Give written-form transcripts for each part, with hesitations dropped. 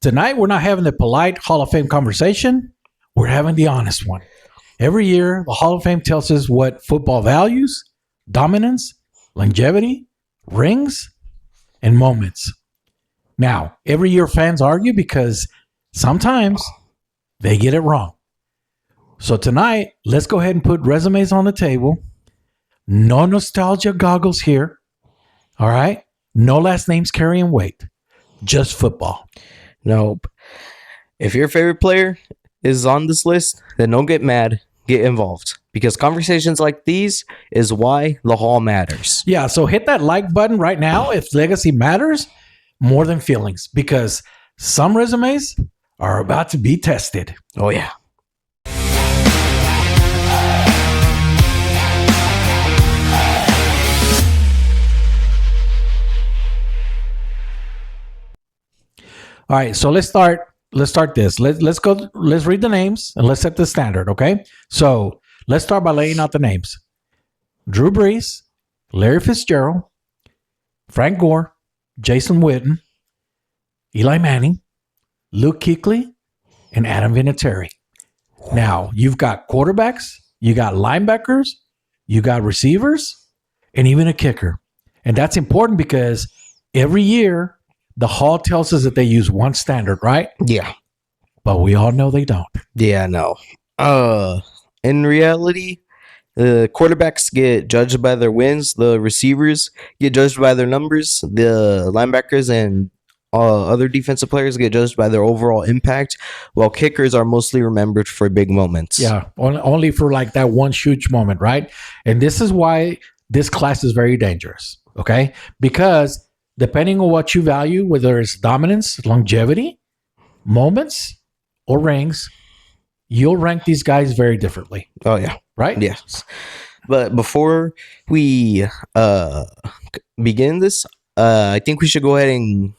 tonight we're not having the polite Hall of Fame conversation. We're having the honest one. Every year, the Hall of Fame tells us what football values, dominance, longevity, rings, and moments. Now, every year fans argue because sometimes they get it wrong. So tonight, let's go ahead and put resumes on the table. No nostalgia goggles here. All right? No last names carrying weight. Just football. Nope. If your favorite player is on this list, then don't get mad. Get involved. Because conversations like these is why the Hall matters. Yeah, so hit that like button right now if legacy matters more than feelings. Because some resumes are about to be tested. Oh, yeah. All right, so let's start this. Let's go. Let's read the names and let's set the standard. Okay. So let's start by laying out the names: Drew Brees, Larry Fitzgerald, Frank Gore, Jason Witten, Eli Manning, Luke Kuechly, and Adam Vinatieri. Now you've got quarterbacks, you got linebackers, you got receivers, and even a kicker. And that's important because every year the Hall tells us that they use one standard, right? Yeah. But we all know they don't. Yeah, no. In reality, the quarterbacks get judged by their wins. The receivers get judged by their numbers. The linebackers and other defensive players get judged by their overall impact, while kickers are mostly remembered for big moments. Yeah, only for like that one huge moment, right? And this is why this class is very dangerous, okay? Because depending on what you value, whether it's dominance, longevity, moments, or rings, you'll rank these guys very differently. Oh, yeah. Right? Yes. But before we begin this, I think we should go ahead and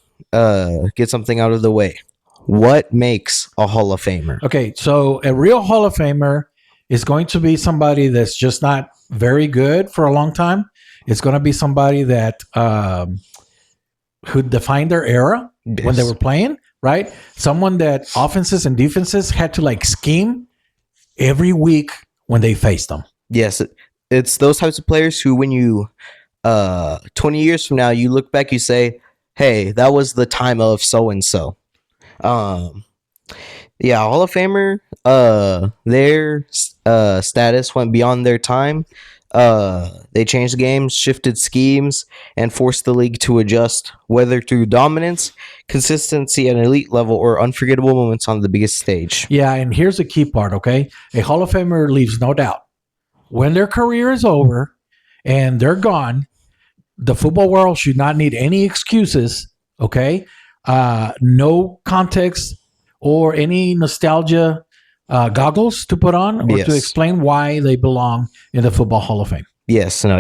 get something out of the way. What makes a Hall of Famer? Okay, so a real Hall of Famer is going to be somebody that's just not very good for a long time. It's going to be somebody that who defined their era when they were playing, right? Someone that offenses and defenses had to like scheme every week when they faced them. Yes, it's those types of players who, when you 20 years from now, you look back, you say, hey, that was the time of so-and-so. Yeah, Hall of Famer, their status went beyond their time. They changed the game, shifted schemes, and forced the league to adjust, whether through dominance, consistency at an elite level, or unforgettable moments on the biggest stage. Yeah, and here's the key part, okay? A Hall of Famer leaves no doubt. When their career is over and they're gone, the football world should not need any excuses, okay? No context or any nostalgia goggles to put on or to explain why they belong in the Football Hall of Fame. Yes, no,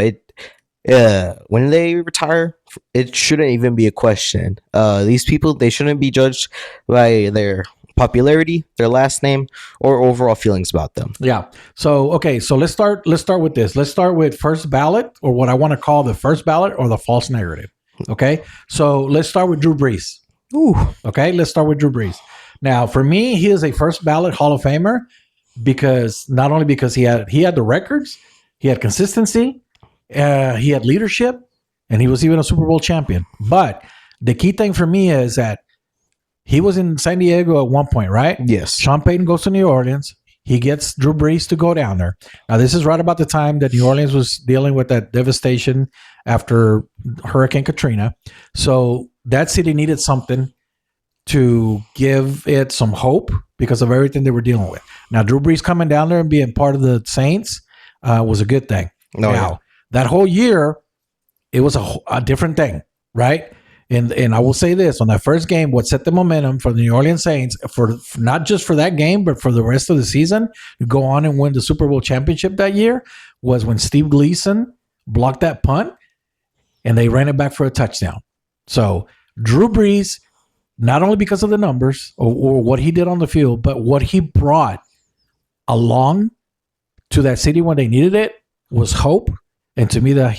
when they retire, it shouldn't even be a question. These people, they shouldn't be judged by their popularity, their last name, or overall feelings about them. Yeah. So let's start with this. Let's start with first ballot, or what I want to call the first ballot, or the false narrative. Okay. So let's start with Drew Brees. Ooh. Okay. Let's start with Drew Brees. Now, for me, he is a first ballot Hall of Famer because not only because he had the records, he had consistency, he had leadership, and he was even a Super Bowl champion. But the key thing for me is that he was in San Diego at one point, right? Yes. Sean Payton goes to New Orleans. He gets Drew Brees to go down there. Now, this is right about the time that New Orleans was dealing with that devastation after Hurricane Katrina. So that city needed something to give it some hope because of everything they were dealing with. Now, Drew Brees coming down there and being part of the Saints was a good thing. That whole year, it was a different thing, right? And I will say this, on that first game, what set the momentum for the New Orleans Saints, for not just for that game, but for the rest of the season, to go on and win the Super Bowl championship that year, was when Steve Gleason blocked that punt and they ran it back for a touchdown. So Drew Brees, not only because of the numbers or what he did on the field, but what he brought along to that city when they needed it was hope. And to me, that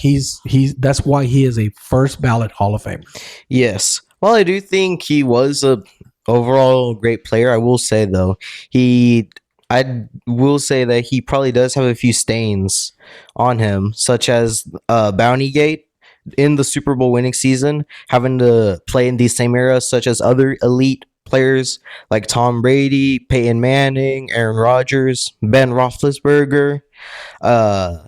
that's why he is a first ballot Hall of Famer. Yes. Well, I do think he was a overall great player. I will say though, I will say that he probably does have a few stains on him, such as Bountygate in the Super Bowl winning season, having to play in these same eras, such as other elite players like Tom Brady, Peyton Manning, Aaron Rodgers, Ben Roethlisberger. Uh,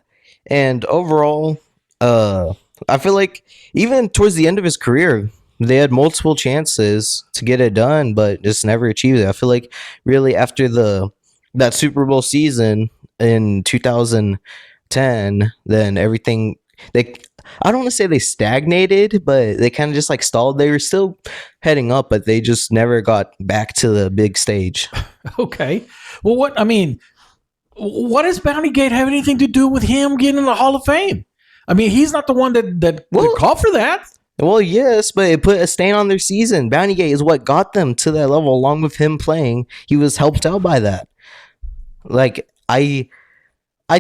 and overall, uh, I feel like even towards the end of his career, they had multiple chances to get it done, but just never achieved it. I feel like really after the that Super Bowl season in 2010, then everything they I don't want to say they stagnated, but they kind of just like stalled. They were still heading up, but they just never got back to the big stage. Okay. Well, what does Bountygate have anything to do with him getting in the Hall of Fame? I mean, he's not the one that called for that. Well, yes, but it put a stain on their season. Bountygate is what got them to that level, along with him playing. He was helped out by that. Like I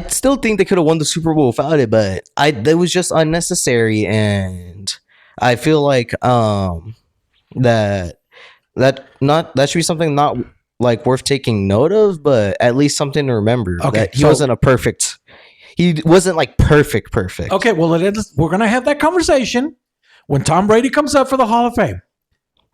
still think they could have won the Super Bowl without it, but that was just unnecessary, and I feel like that that should be something not like worth taking note of, but at least something to remember. Okay, that he wasn't like perfect. Okay, well, we're gonna have that conversation when Tom Brady comes up for the Hall of Fame.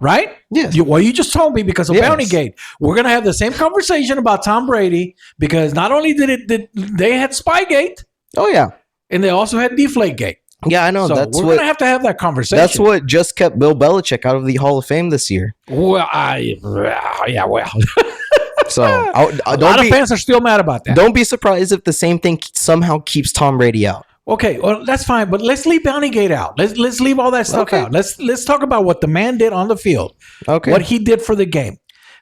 Right? Yes. You just told me because of Yes. Bountygate. We're going to have the same conversation about Tom Brady because not only did they had Spygate, Oh yeah, and they also had Deflategate. yeah. I know. So that's we're what. going to have that conversation. That's what just kept Bill Belichick out of the Hall of Fame this year. Well, well. So A lot of fans are still mad about that. don't be surprised if the same thing somehow keeps Tom Brady out. Okay, well that's fine, but let's leave Bountygate out. Let's leave all that stuff Okay. out. Let's talk about what the man did on the field. Okay. What he did for the game.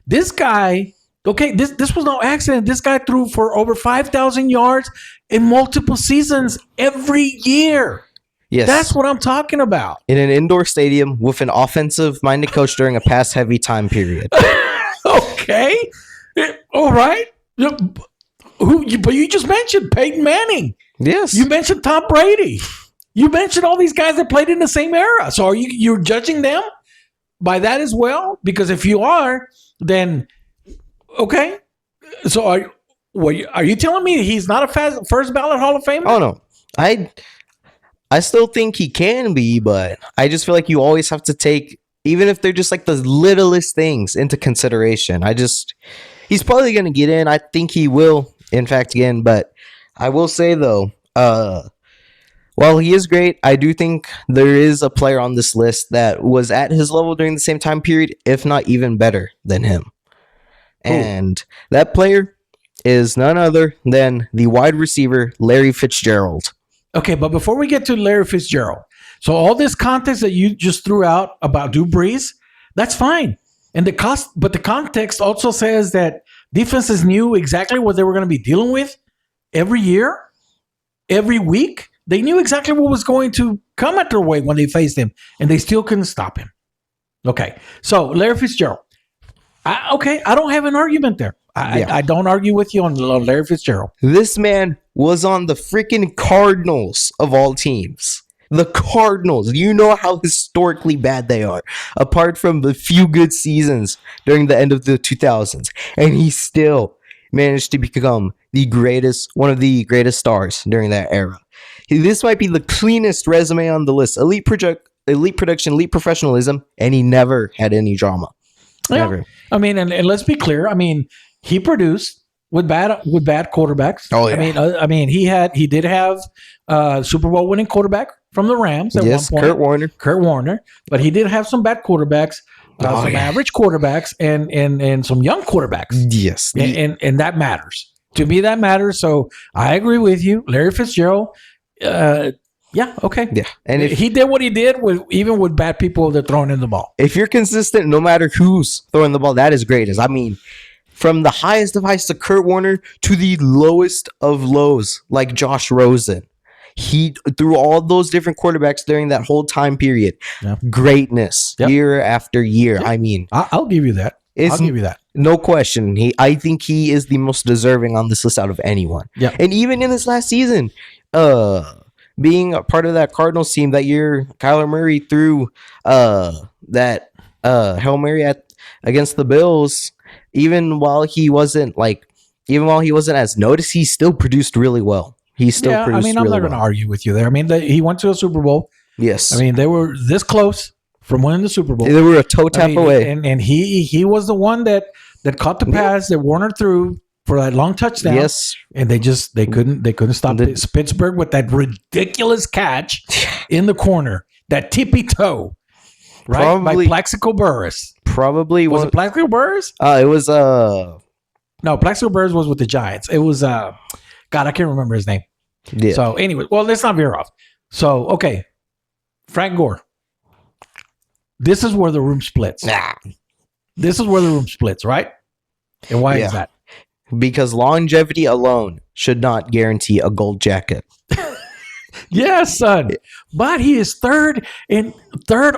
This guy, okay, this was no accident. This guy threw for over 5,000 yards in multiple seasons every year. Yes. That's what I'm talking about. In an indoor stadium with an offensive-minded coach during a pass-heavy time period. Okay, all right. But you just mentioned Peyton Manning. Yes. You mentioned Tom Brady. You mentioned all these guys that played in the same era. So you're judging them by that as well? Because if you are, then okay. So are you telling me he's not a first ballot Hall of Famer? Oh no. I still think he can be, but I just feel like you always have to take, even if they're just like the littlest things, into consideration. He's probably gonna get in. I think he will, in fact, get in, but I will say though, while he is great, I do think there is a player on this list that was at his level during the same time period, if not even better than him. And that player is none other than the wide receiver, Larry Fitzgerald. Okay, but before we get to Larry Fitzgerald, so all this context that you just threw out about Drew Brees, that's fine. And but the context also says that defenses knew exactly what they were going to be dealing with every year, every week. They knew exactly what was going to come at their way when they faced him, and they still couldn't stop him. Okay, so Larry Fitzgerald. I don't have an argument there. I don't argue with you on Larry Fitzgerald. This man was on the freaking Cardinals of all teams. The Cardinals. You know how historically bad they are, apart from the few good seasons during the end of the 2000s. And he still managed to become one of the greatest stars during that era. This might be the cleanest resume on the list. Elite production, elite professionalism, and he never had any drama. Never. I mean, and let's be clear. I mean, he produced with bad quarterbacks. Oh yeah. I mean, he did have Super Bowl winning quarterback from the Rams at one point. Kurt Warner, but he did have some bad quarterbacks, average quarterbacks, and some young quarterbacks. Yes, and that matters to me. That matters. So I agree with you, Larry Fitzgerald. Yeah, okay. Yeah, and if he did what he did even with bad people that throwing in the ball. If you're consistent, no matter who's throwing the ball, that is great. I mean, from the highest of highs to Kurt Warner to the lowest of lows, like Josh Rosen, he threw all those different quarterbacks during that whole time period. Yeah. Greatness year after year. Yeah. I mean, I'll give you that. I'll give you that. No question. I think he is the most deserving on this list out of anyone. Yeah, and even in this last season, being a part of that Cardinals team that year, Kyler Murray threw that Hail Mary at against the Bills, even while he wasn't as noticed, he still produced really well. He still Yeah, I produced mean, I'm really not going to well. argue with you there. I mean, he went to a Super Bowl. Yes. I mean, they were this close from winning the Super Bowl. They were a toe tap away. And he was the one that caught the pass that Warner threw for that long touchdown. Yes. And they couldn't stop Pittsburgh with that ridiculous catch in the corner, that tippy toe, right? By Plaxico Burress. Probably was it Plaxico Burress? It was no, Plaxico Burress was with the Giants. It was God, I can't remember his name. Yeah. So anyway, well, let's not veer off. So okay, Frank Gore. This is where the room splits. This is where the room splits, right? And why is that? Because longevity alone should not guarantee a gold jacket. Yes, son. But he is third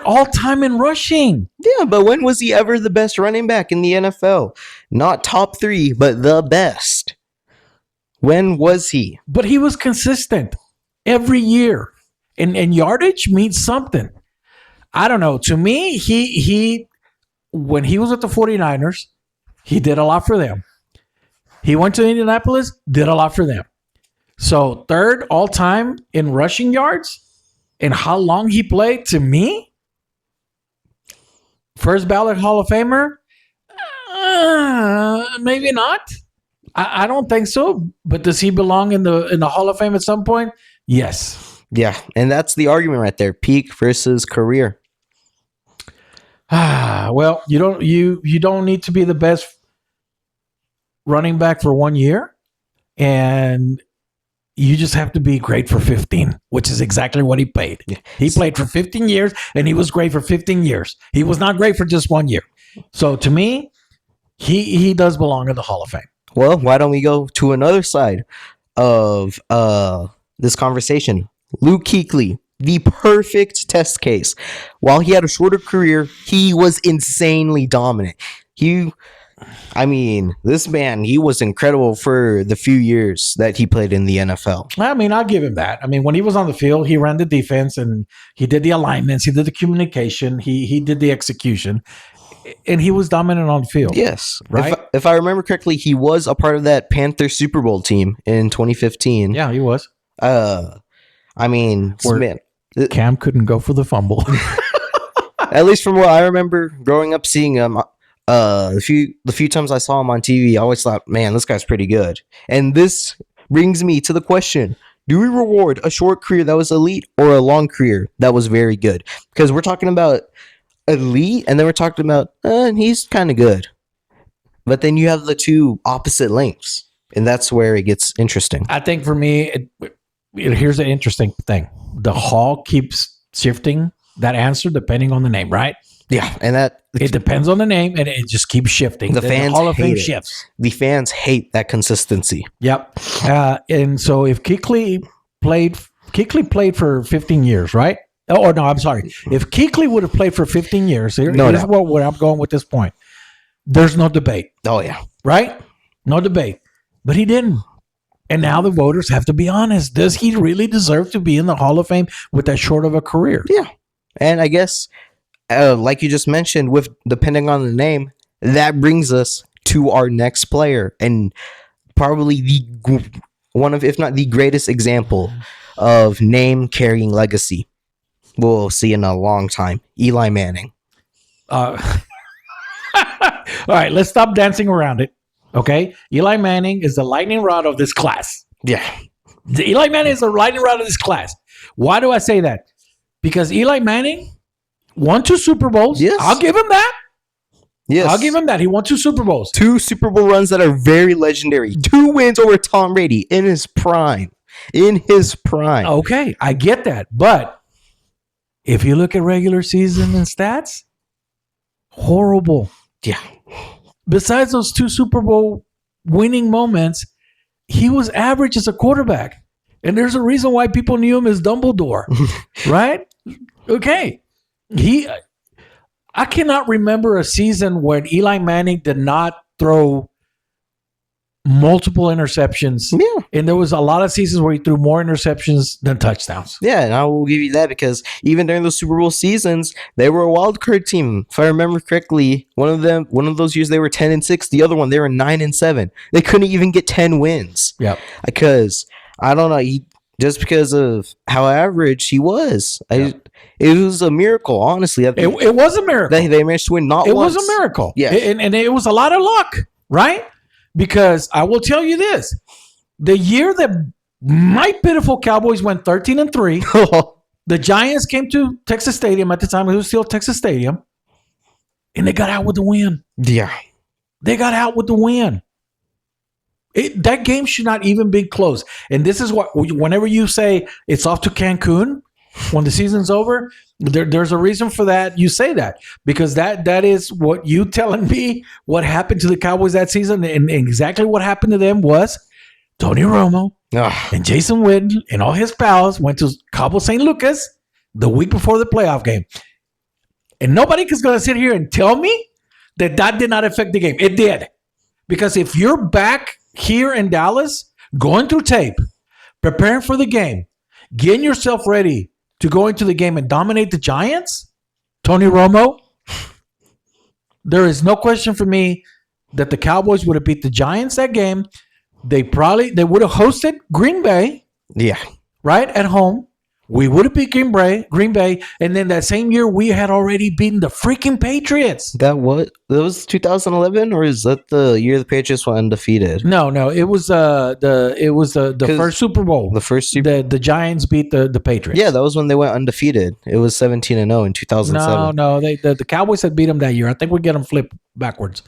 all time in rushing. Yeah, but when was he ever the best running back in the NFL? Not top 3, but the best. When was he? But he was consistent every year. And yardage means something. I don't know. To me, he when he was with the 49ers, he did a lot for them. He went to Indianapolis, did a lot for them. So third all time in rushing yards and how long he played, to me, first ballot Hall of Famer, maybe not. I don't think so. But does he belong in the Hall of Fame at some point? Yes. Yeah, and that's the argument right there: peak versus career. Well, you don't need to be the best running back for 1 year, and you just have to be great for 15, which is exactly what he played. Yeah. He played for 15 years, and he was great for 15 years. He was not great for just 1 year. So to me, he does belong in the Hall of Fame. Well, why don't we go to another side of this conversation? Luke Kuechly, the perfect test case. While he had a shorter career, he was insanely dominant. This man, he was incredible for the few years that he played in the NFL. I mean, I'll give him that. I mean, when he was on the field, he ran the defense and he did the alignments, he did the communication, he did the execution, and he was dominant on the field. Yes. Right? If I remember correctly, he was a part of that Panthers Super Bowl team in 2015. Yeah, he was. Cam couldn't go for the fumble. At least from what I remember growing up seeing him, the few times I saw him on TV, I always thought, man, this guy's pretty good. And this brings me to the question: do we reward a short career that was elite or a long career that was very good? Because we're talking about elite, and then we're talking about he's kind of good. But then you have the two opposite lengths, and that's where it gets interesting. I think for me, here's the interesting thing: the Hall keeps shifting that answer depending on the name, right? Yeah, and that it depends on the name, and it just keeps shifting. The fans Hall of Fame hate it. shifts. The fans hate that consistency. Yep. And so if Kuechly played for 15 years, right? Oh no, I'm sorry. If Kuechly would have played for 15 years, here's where I'm going with this point. There's no debate. Oh yeah, right? No debate. But he didn't. And now the voters have to be honest. Does he really deserve to be in the Hall of Fame with that short of a career? Yeah. And I guess, like you just mentioned, with depending on the name, that brings us to our next player, and probably one of, if not the greatest example of name carrying legacy we'll see in a long time: Eli Manning. All right, let's stop dancing around it. Okay, Eli Manning is the lightning rod of this class. Yeah, Eli Manning is the lightning rod of this class. Why do I say that? Because Eli Manning won 2 Super Bowls. Yes. I'll give him that. Yes. I'll give him that. He won 2 Super Bowls. 2 Super Bowl runs that are very legendary. 2 wins over Tom Brady in his prime. Okay, I get that. But if you look at regular season and stats, horrible. Yeah. Besides those 2 Super Bowl winning moments, he was average as a quarterback. And there's a reason why people knew him as Dumbledore, right? Okay. I cannot remember a season when Eli Manning did not throw multiple interceptions. Yeah. And there was a lot of seasons where he threw more interceptions than touchdowns. Yeah, and I will give you that because even during those Super Bowl seasons, they were a wild card team. If I remember correctly, one of those years they were 10-6. The other one they were 9-7. They couldn't even get 10 wins. Yeah, Because I don't know, just because of how average he was. It was a miracle, honestly. it was a miracle. They managed to win not It once. was a miracle. Yeah. And it was a lot of luck, right? Because I will tell you this. The year that my pitiful Cowboys went 13-3, the Giants came to Texas Stadium at the time. It was still Texas Stadium. And they got out with the win. Yeah. They got out with the win. That game should not even be close. And this is what, whenever you say it's off to Cancun when the season's over, there's a reason for that. You say that because that is what you telling me what happened to the Cowboys that season. And exactly what happened to them was Tony Romo and Jason Witten and all his pals went to Cabo St. Lucas the week before the playoff game. And nobody is going to sit here and tell me that did not affect the game. It did. Because if you're back here in Dallas, going through tape, preparing for the game, getting yourself ready to go into the game and dominate the Giants, Tony Romo, there is no question for me that the Cowboys would have beat the Giants that game. They would have hosted Green Bay. Yeah. Right at home. We would have beat Green Bay, and then that same year we had already beaten the freaking Patriots. That was 2011, or is that the year the Patriots went undefeated? No, it was the first Super Bowl. The first the Giants beat the Patriots. Yeah, that was when they went undefeated. It was 17-0 in 2007. No, the Cowboys had beat them that year. I think we get them flipped backwards.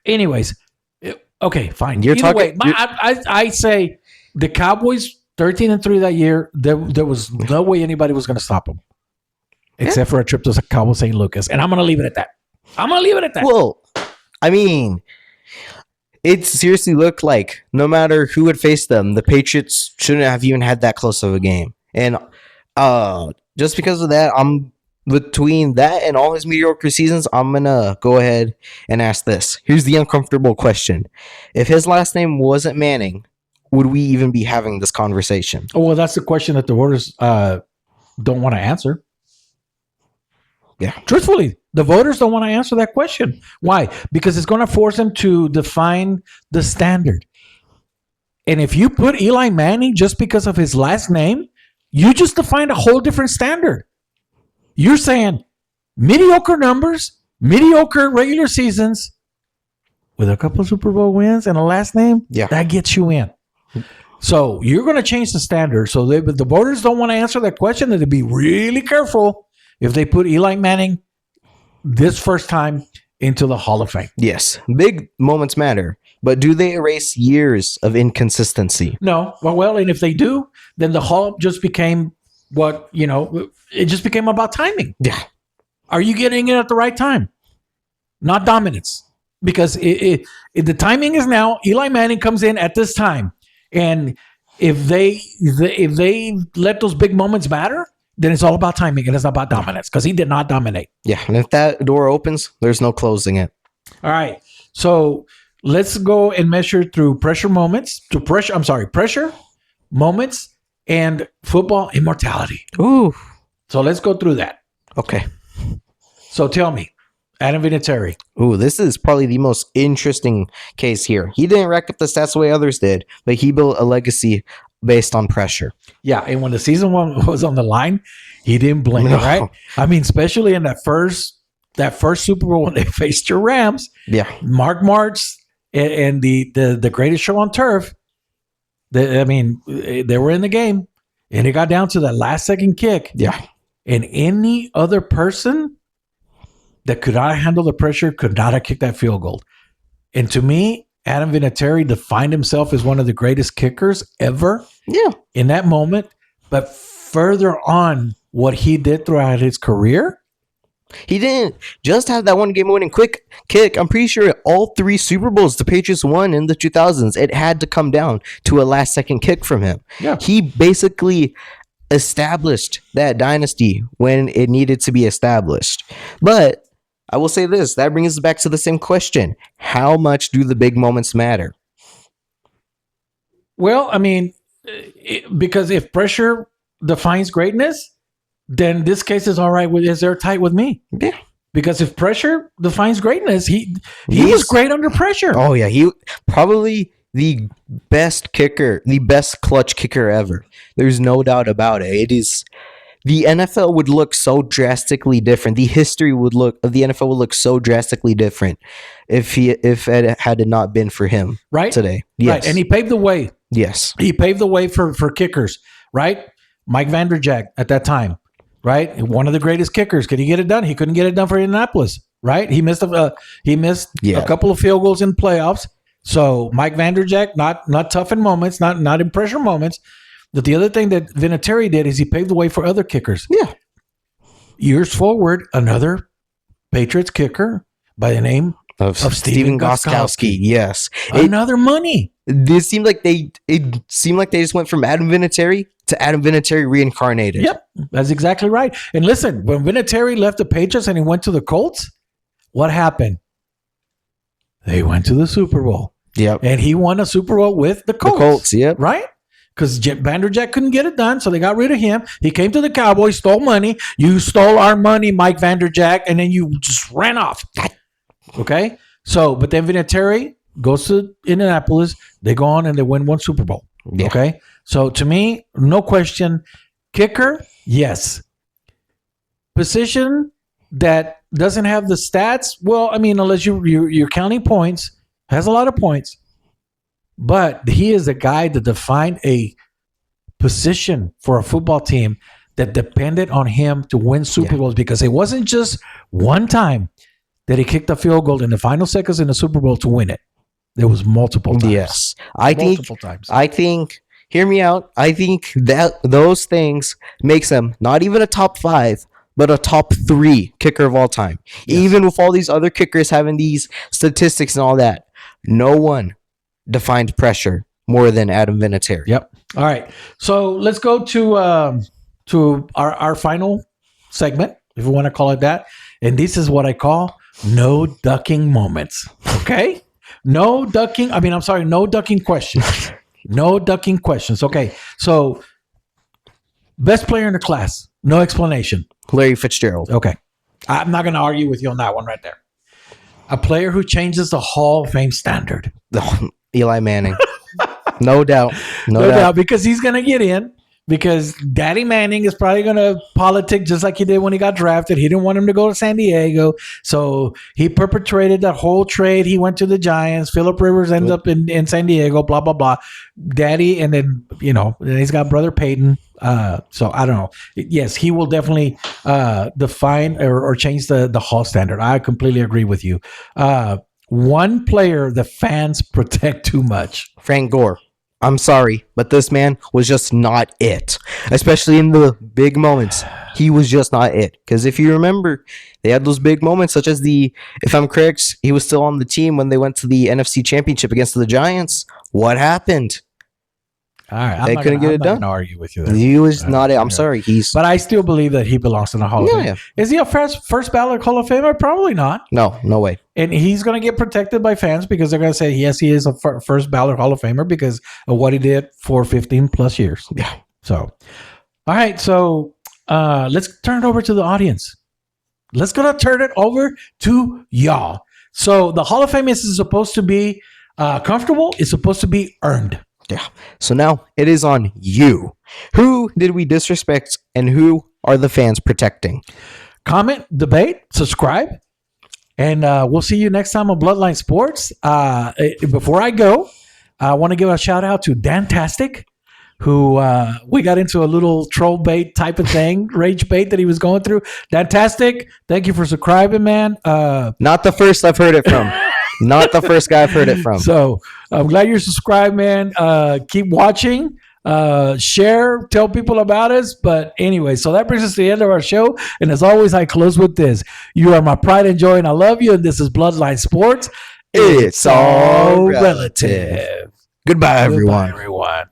Anyways, okay, fine. I say the Cowboys 13-3 that year. There was no way anybody was going to stop them, except for a trip to Cabo St. Lucas, and I'm going to leave it at that. Well, I mean, it seriously looked like no matter who would face them, the Patriots shouldn't have even had that close of a game. And just because of that, I'm between that and all his mediocre seasons, I'm gonna go ahead and ask this. Here's the uncomfortable question: if his last name wasn't Manning, would we even be having this conversation? Oh, well, that's the question that the voters don't want to answer. Yeah. Truthfully, the voters don't want to answer that question. Why? Because it's going to force them to define the standard. And if you put Eli Manning just because of his last name, you just defined a whole different standard. You're saying mediocre numbers, mediocre regular seasons with a couple of Super Bowl wins and a last name, that gets you in. So you're going to change the standard. So the voters don't want to answer that question. They'd be really careful if they put Eli Manning this first time into the Hall of Fame. Yes, big moments matter, but do they erase years of inconsistency? No. Well, and if they do, then the Hall just became it just became about timing. Yeah. Are you getting it at the right time? Not dominance. Because the timing is now. Eli Manning comes in at this time. And if they let those big moments matter, then it's all about timing and it's not about dominance because he did not dominate. Yeah, and if that door opens, there's no closing it. All right. So let's go and measure through pressure moments, moments, and football immortality. Ooh. So let's go through that. Okay. So tell me, Adam Vinatieri. Ooh, this is probably the most interesting case here. He didn't rack up the stats the way others did, but he built a legacy based on pressure. Yeah, and when the season one was on the line, he didn't blink, right? I mean, especially in that first Super Bowl when they faced your Rams. Yeah. Mark Martz and the greatest show on turf. They were in the game, and it got down to that last second kick. Yeah. And any other person that could not handle the pressure could not have kicked that field goal. And to me, Adam Vinatieri defined himself as one of the greatest kickers ever. Yeah. In that moment. But further on, what he did throughout his career, he didn't just have that one game-winning quick kick. I'm pretty sure all 3 Super Bowls the Patriots won in the 2000s, it had to come down to a last-second kick from him. Yeah. He basically established that dynasty when it needed to be established. But I will say this, that brings us back to the same question. How much do the big moments matter? Well, I mean, because if pressure defines greatness, then this case is all right with is airtight with me. Yeah. Because if pressure defines greatness, he He's- was great under pressure. Oh yeah, he probably the best kicker, the best clutch kicker ever. There's no doubt about it. It is the NFL would look so drastically different. The history would look of the NFL would look so drastically different if it had not been for him Right today. Yes. Right, and he paved the way. Yes. He paved the way for kickers. Right, Mike Vanderjagt at that time. Right, one of the greatest kickers. Could he get it done? He couldn't get it done for Indianapolis. Right, he missed a couple of field goals in playoffs. So Mike Vanderjagt, not tough in moments, not in pressure moments. But the other thing that Vinatieri did is he paved the way for other kickers. Yeah. Years forward, another Patriots kicker by the name Of Steven Gostkowski. Yes. another money. It seemed like they just went from Adam Vinatieri to Adam Vinatieri reincarnated. Yep, that's exactly right. And listen, when Vinatieri left the Patriots and he went to the Colts, what happened? They went to the Super Bowl. Yep. And he won a Super Bowl with the Colts. The Colts, yep. Right? Because Vanderjagt couldn't get it done, so they got rid of him. He came to the Cowboys, stole money. You stole our money, Mike Vanderjagt, and then you just ran off. Okay? So, but then Vinatieri goes to Indianapolis. They go on and they win one Super Bowl. Yeah. Okay? So, to me, no question. Kicker, yes. Position that doesn't have the stats, well, I mean, unless you're counting points, has a lot of points. But he is a guy that defined a position for a football team that depended on him to win Super Bowls, because it wasn't just one time that he kicked a field goal in the final seconds in the Super Bowl to win it. There was multiple times. Yes. Multiple times. I think, hear me out. I think that those things makes him not even a top 5, but a top 3 kicker of all time. Yes. Even with all these other kickers having these statistics and all that, no one defined pressure more than Adam Vinatieri. Yep. All right. So let's go to our final segment, if we want to call it that. And this is what I call no ducking moments. Okay? No ducking. I mean, I'm sorry, no ducking questions. No ducking questions. Okay. So best player in the class. No explanation. Larry Fitzgerald. Okay. I'm not going to argue with you on that one right there. A player who changes the Hall of Fame standard. Eli Manning. No doubt. No doubt, because he's going to get in. Because Daddy Manning is probably going to politic just like he did when he got drafted. He didn't want him to go to San Diego. So he perpetrated that whole trade. He went to the Giants. Phillip Rivers ended up in San Diego, blah, blah, blah. Daddy, and then, then he's got brother Peyton. So I don't know. Yes, he will definitely define or change the Hall standard. I completely agree with you. One player the fans protect too much. Frank Gore. I'm sorry, but this man was just not it. Especially in the big moments. He was just not it. Because if you remember, they had those big moments, such as if I'm correct, he was still on the team when they went to the NFC Championship against the Giants. What happened? All right, They couldn't get it done. I'm not going to argue with you there. He was not it. I'm sorry. But I still believe that he belongs in the Hall of Fame. Yeah. Is he a first ballot Hall of Famer? Probably not. No way. And he's going to get protected by fans because they're going to say, yes, he is a first ballot Hall of Famer because of what he did for 15 plus years. Yeah. So, all right. So let's turn it over to the audience. Let's go to turn it over to y'all. So the Hall of Fame is supposed to be comfortable. It's supposed to be earned. Yeah. So now it is on you. Who did we disrespect and who are the fans protecting? Comment, debate, subscribe, and we'll see you next time on Bloodline Sports. Before I go, I want to give a shout out to Dantastic, who we got into a little troll bait type of thing, rage bait that he was going through. Dantastic, thank you for subscribing, man. Not the first I've heard it from. Not the first guy I've heard it from. So I'm glad you're subscribed, man. Keep watching, share, tell people about us. But anyway, so that brings us to the end of our show. And as always, I close with this. You are my pride and joy, and I love you. And this is Bloodline Sports. It's all relative. Goodbye, everyone. Goodbye, everyone.